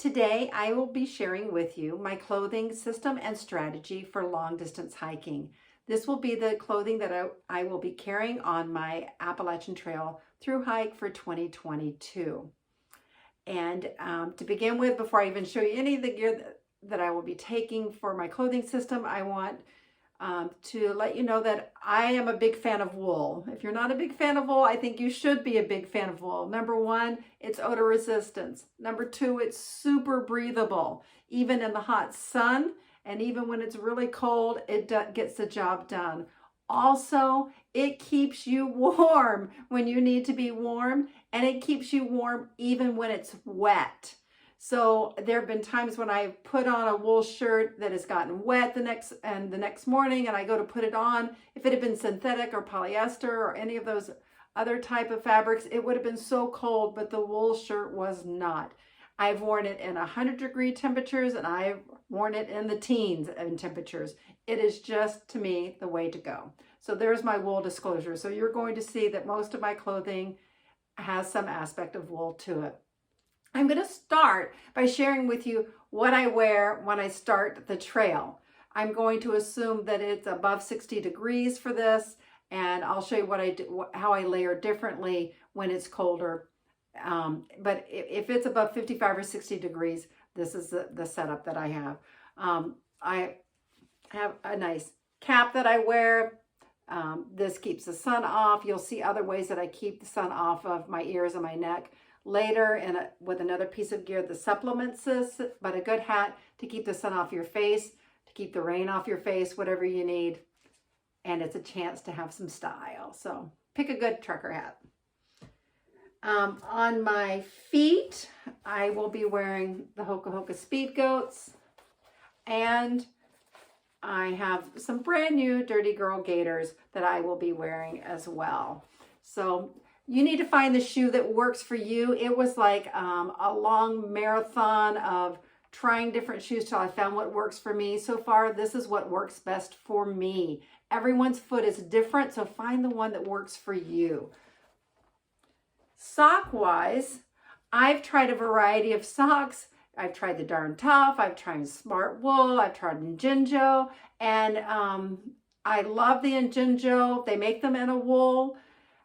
Today, I will be sharing with you my clothing system and strategy for long distance hiking. This will be the clothing that I will be carrying on my Appalachian Trail through hike for 2022. And to begin with, before I even show you any of the gear that I will be taking for my clothing system, I want to let you know that I am a big fan of wool. If you're not a big fan of wool, I think you should be a big fan of wool. Number one, it's odor resistance. Number two, it's super breathable. Even in the hot sun and even when it's really cold, it gets the job done. Also, it keeps you warm when you need to be warm, and it keeps you warm even when it's wet. So there have been times when I put on a wool shirt that has gotten wet the next morning, and I go to put it on. If it had been synthetic or polyester or any of those other type of fabrics, it would have been so cold, but the wool shirt was not. I've worn it in 100-degree temperatures, and I've worn it in the teens in temperatures. It is just, to me, the way to go. So there's my wool disclosure. So you're going to see that most of my clothing has some aspect of wool to it. I'm going to start by sharing with you what I wear when I start the trail. I'm going to assume that it's above 60 degrees for this, and I'll show you what I do, how I layer differently when it's colder. But if it's above 55 or 60 degrees, this is the setup that I have. I have a nice cap that I wear. This keeps the sun off. You'll see other ways that I keep the sun off of my ears and my neck later, and with another piece of gear that supplements this, but a good hat to keep the sun off your face, to keep the rain off your face, whatever you need. And it's a chance to have some style. So pick a good trucker hat. On my feet, I will be wearing the Hoka Hoka Speed Goats, and I have some brand new Dirty Girl gaiters that I will be wearing as well. So you need to find the shoe that works for you. It was like a long marathon of trying different shoes till I found what works for me. So far, this is what works best for me. Everyone's foot is different, so find the one that works for you. Sock-wise, I've tried a variety of socks. I've tried the Darn Tough, I've tried Smart Wool, I've tried Injinjo, and I love the Injinjo. They make them in a wool.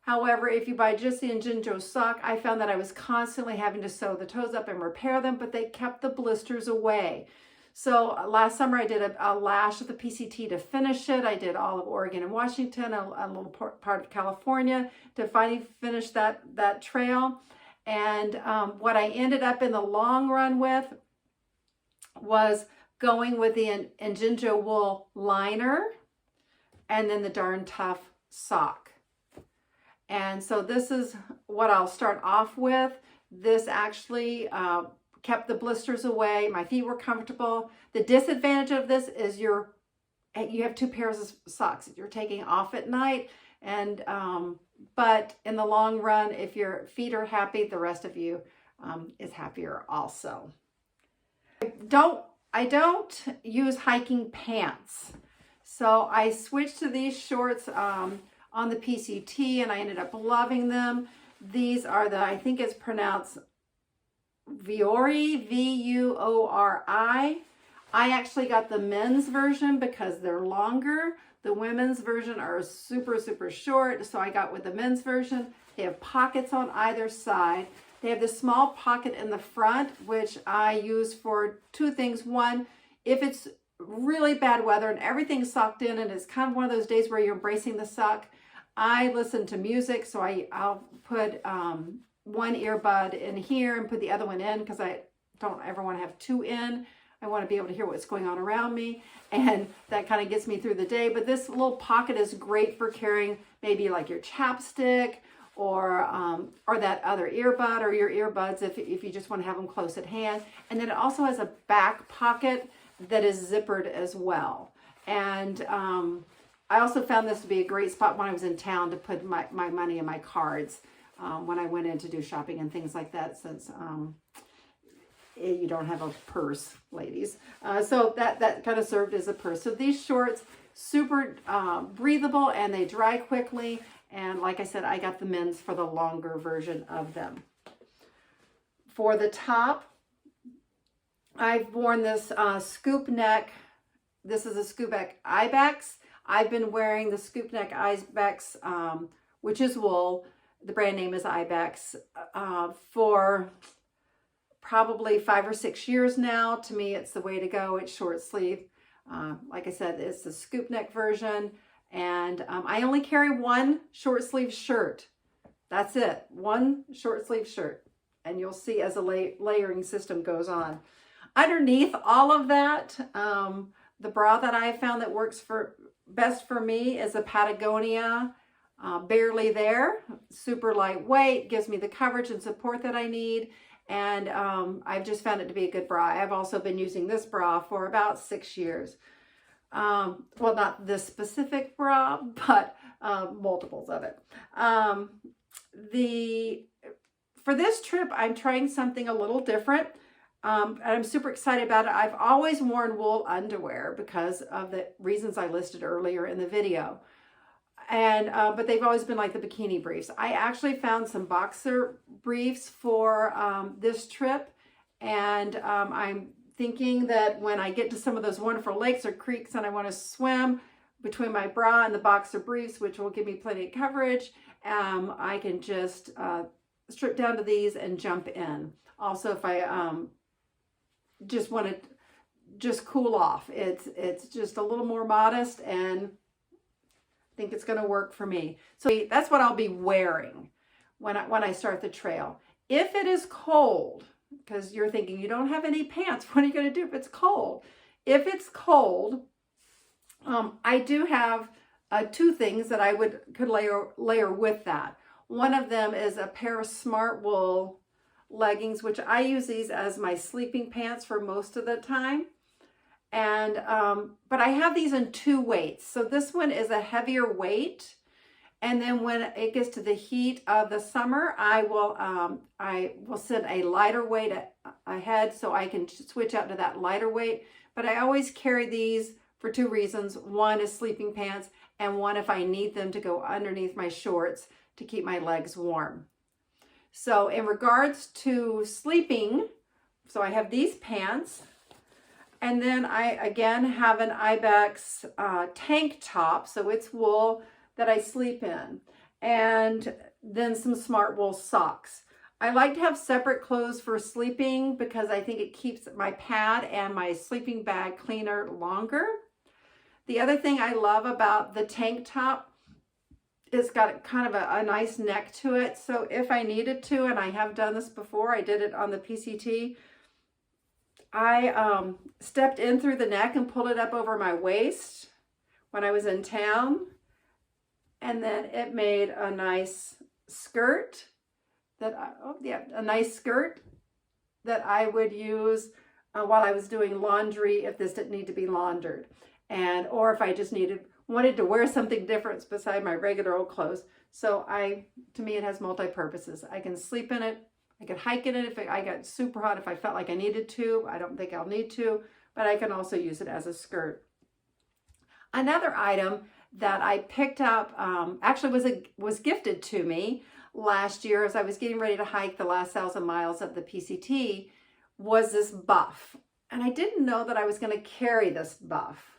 However, if you buy just the Injinjo sock, I found that I was constantly having to sew the toes up and repair them, but they kept the blisters away. So last summer I did a lash of the PCT to finish it. I did all of Oregon and Washington, a little part of California to finally finish that trail. And what I ended up in the long run with was going with the Injinjo wool liner and then the Darn Tough sock. And so this is what I'll start off with. This actually kept the blisters away. My feet were comfortable. The disadvantage of this is you have two pairs of socks that you're taking off at night. And but in the long run, if your feet are happy, the rest of you is happier also. I don't use hiking pants. So I switched to these shorts on the PCT, and I ended up loving them. These are I think it's pronounced Vuori, V-U-O-R-I. I actually got the men's version because they're longer. The women's version are super, super short, so I got with the men's version. They have pockets on either side. They have this small pocket in the front, which I use for two things. One, if it's really bad weather and everything's socked in and it's kind of one of those days where you're embracing the sock, I listen to music, so I'll put one earbud in here and put the other one in because I don't ever want to have two in. I want to be able to hear what's going on around me, and that kind of gets me through the day. But this little pocket is great for carrying maybe like your chapstick or that other earbud or your earbuds if you just want to have them close at hand. And then it also has a back pocket that is zippered as well. And I also found this to be a great spot when I was in town to put my money and my cards when I went in to do shopping and things like that, since you don't have a purse, ladies. So that kind of served as a purse. So these shorts, super breathable, and they dry quickly. And like I said, I got the men's for the longer version of them. For the top, I've worn this scoop neck. This is a scoop neck ibex. I've been wearing the scoop neck ibex, which is wool. The brand name is Ibex, for probably 5 or 6 years now. To me, it's the way to go. It's short sleeve. Like I said, it's the scoop neck version. And I only carry one short sleeve shirt. That's it. One short sleeve shirt. And you'll see as the layering system goes on. Underneath all of that, the bra that I found that works best for me is a Patagonia Barely There. Super lightweight, gives me the coverage and support that I need. And I've just found it to be a good bra. I've also been using this bra for about 6 years. Well, not this specific bra, but multiples of it. For this trip, I'm trying something a little different. And I'm super excited about it. I've always worn wool underwear because of the reasons I listed earlier in the video. And but they've always been like the bikini briefs. I actually found some boxer briefs for this trip. And I'm thinking that when I get to some of those wonderful lakes or creeks and I want to swim, between my bra and the boxer briefs, which will give me plenty of coverage, I can just strip down to these and jump in. Also, if I just want to just cool off, it's just a little more modest, and I think it's going to work for me. So that's what I'll be wearing when I start the trail. If it is cold, because you're thinking you don't have any pants, what are you going to do if it's cold? If it's cold, I do have 2 things that I could layer with that. One of them is a pair of smart wool leggings, which I use these as my sleeping pants for most of the time. And but I have these in 2 weights. So this one is a heavier weight. And then when it gets to the heat of the summer, I will send a lighter weight ahead so I can switch out to that lighter weight. But I always carry these for 2 reasons. One is sleeping pants, and one if I need them to go underneath my shorts to keep my legs warm. So in regards to sleeping, so I have these pants, and then I again have an Ibex tank top, so it's wool that I sleep in, and then some smart wool socks. I like to have separate clothes for sleeping because I think it keeps my pad and my sleeping bag cleaner longer. The other thing I love about the tank top, it's got kind of a nice neck to it. So if I needed to, and I have done this before, I did it on the PCT, I stepped in through the neck and pulled it up over my waist when I was in town. And then it made a nice skirt a nice skirt that I would use while I was doing laundry if this didn't need to be laundered. Or if I just wanted to wear something different beside my regular old clothes. So to me, it has multi-purposes. I can sleep in it. I could hike in it if I got super hot, if I felt like I needed to. I don't think I'll need to, but I can also use it as a skirt. Another item that I picked up, actually was gifted to me last year as I was getting ready to hike the last 1,000 miles of the PCT, was this buff. And I didn't know that I was going to carry this buff.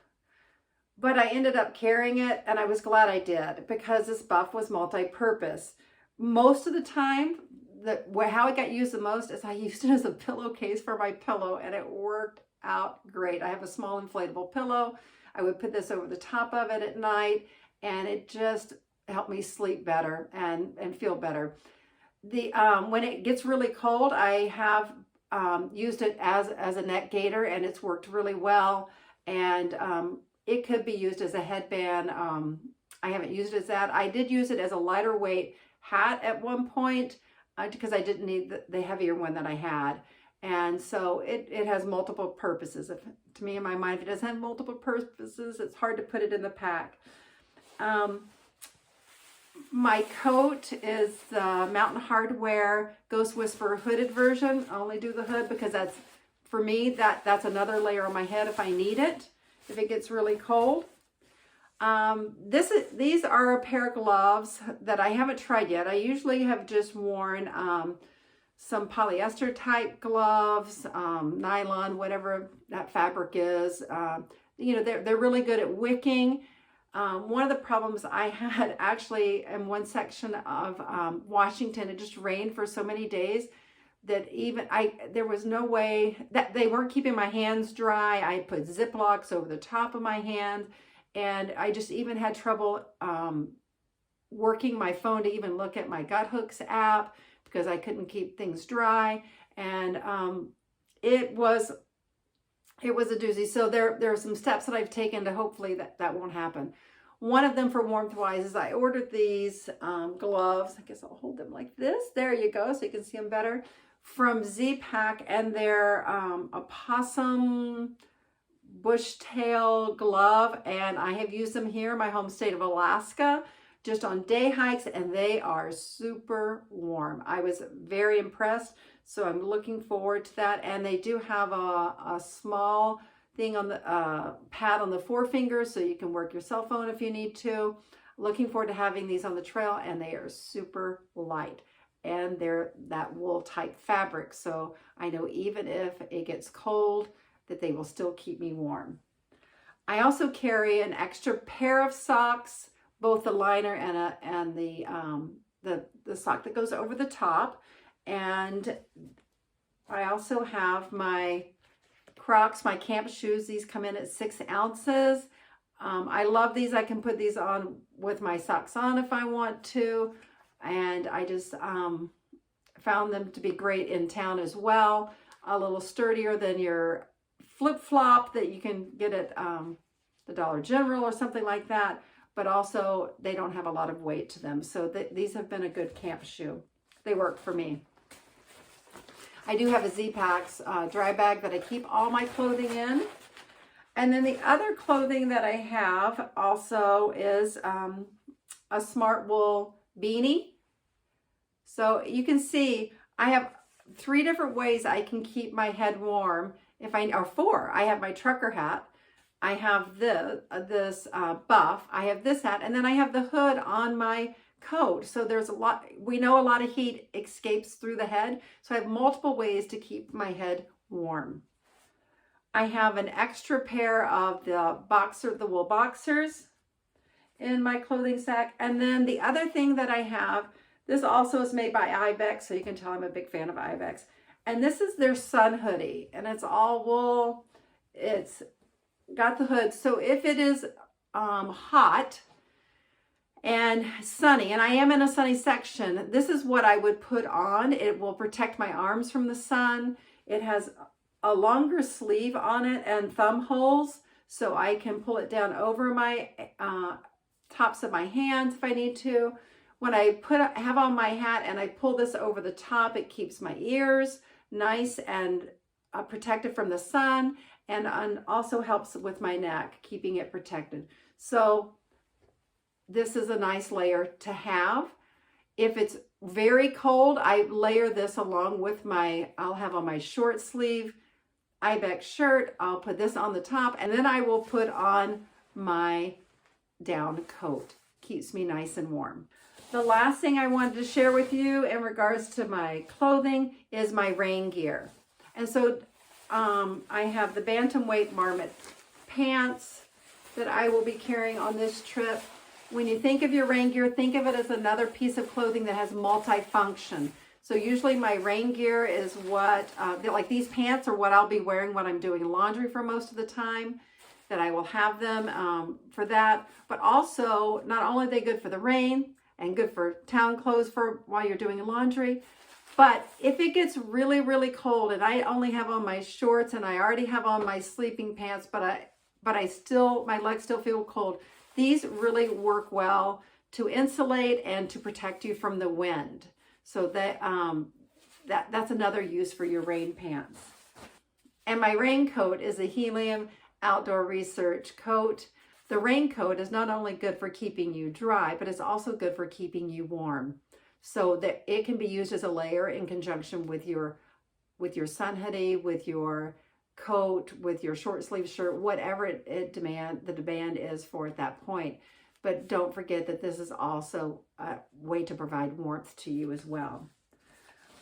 But I ended up carrying it, and I was glad I did, because this buff was multi-purpose. Most of the time, how it got used the most is I used it as a pillowcase for my pillow, and it worked out great. I have a small inflatable pillow. I would put this over the top of it at night, and it just helped me sleep better and feel better. When it gets really cold, I have used it as a neck gaiter, and it's worked really well. And it could be used as a headband. I haven't used it as that. I did use it as a lighter weight hat at one point because I didn't need the heavier one that I had. And so it has multiple purposes. To me, in my mind, if it doesn't have multiple purposes, it's hard to put it in the pack. My coat is the Mountain Hardwear Ghost Whisperer hooded version. I only do the hood because for me, that's another layer on my head if I need it, if it gets really cold. These are a pair of gloves that I haven't tried yet. I usually have just worn some polyester type gloves, nylon, whatever that fabric is. You know, they're really good at wicking. One of the problems I had actually in one section of Washington, it just rained for so many days that there was no way that they weren't keeping my hands dry. I put Ziplocs over the top of my hand, and I just even had trouble working my phone to even look at my Gut Hooks app because I couldn't keep things dry. And it was a doozy. So there are some steps that I've taken to hopefully that won't happen. One of them for warmth wise is I ordered these gloves. I guess I'll hold them like this. There you go, so you can see them better. From Z-Pack, and they're a possum bushtail glove, and I have used them here in my home state of Alaska just on day hikes, and they are super warm. I was very impressed, so I'm looking forward to that. And they do have a small thing on the pad on the forefinger, so you can work your cell phone if you need to. Looking forward to having these on the trail, and they are super light. And they're that wool type fabric, so I know even if it gets cold that they will still keep me warm. I also carry an extra pair of socks, both the liner and the sock that goes over the top. And I also have my Crocs, my camp shoes. These come in at 6 ounces. I love these. I can put these on with my socks on if I want to. And I just found them to be great in town as well. A little sturdier than your flip-flop that you can get at the Dollar General or something like that. But also they don't have a lot of weight to them. So these have been a good camp shoe. They work for me. I do have a Z-Packs dry bag that I keep all my clothing in. And then the other clothing that I have also is a Smart Wool beanie. So you can see I have 3 different ways I can keep my head warm. Or 4. I have my trucker hat. I have this buff. I have this hat, and then I have the hood on my coat. So there's a lot. We know a lot of heat escapes through the head. So I have multiple ways to keep my head warm. I have an extra pair of the wool boxers in my clothing sack. And then the other thing that I have, this also is made by Ibex, so you can tell I'm a big fan of Ibex. And this is their sun hoodie, and it's all wool. It's got the hood. So if it is hot and sunny, and I am in a sunny section, this is what I would put on. It will protect my arms from the sun. It has a longer sleeve on it and thumb holes, so I can pull it down over my tops of my hands if I need to. When I have on my hat and I pull this over the top, it keeps my ears nice and protected from the sun, and also helps with my neck, keeping it protected. So this is a nice layer to have. If it's very cold, I layer this along with I'll have on my short sleeve Ibex shirt. I'll put this on the top, and then I will put on my down coat. Keeps me nice and warm. The last thing I wanted to share with you in regards to my clothing is my rain gear. And so I have the Bantamweight Marmot pants that I will be carrying on this trip. When you think of your rain gear, think of it as another piece of clothing that has multi-function. So usually my rain gear is what, like these pants are what I'll be wearing when I'm doing laundry for most of the time, that I will have them for that. But also, not only are they good for the rain and good for town clothes for while you're doing laundry, but if it gets really, really cold and I only have on my shorts and I already have on my sleeping pants, but my legs still feel cold, these really work well to insulate and to protect you from the wind. So that's another use for your rain pants. And my raincoat is a Helium Outdoor Research coat. The raincoat is not only good for keeping you dry, but it's also good for keeping you warm. So that it can be used as a layer in conjunction with your sun hoodie, with your coat, with your short sleeve shirt, whatever the demand is for at that point. But don't forget that this is also a way to provide warmth to you as well.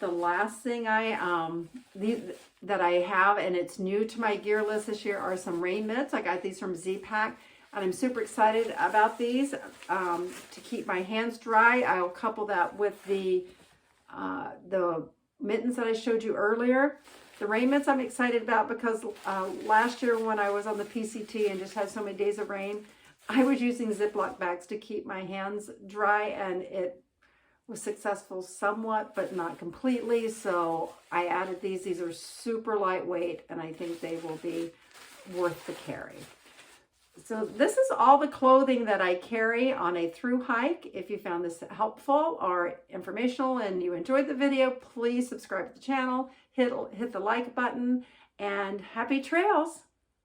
the last thing that I have, and it's new to my gear list this year, are some rain mitts. I got these from Z-Pack, and I'm super excited about these to keep my hands dry. I'll couple that with the mittens that I showed you earlier. The rain mitts I'm excited about because last year when I was on the PCT and just had so many days of rain, I was using Ziploc bags to keep my hands dry, and it was successful somewhat, but not completely. So I added these. These are super lightweight, and I think they will be worth the carry. So this is all the clothing that I carry on a through hike. If you found this helpful or informational and you enjoyed the video, please subscribe to the channel, hit the like button, and happy trails.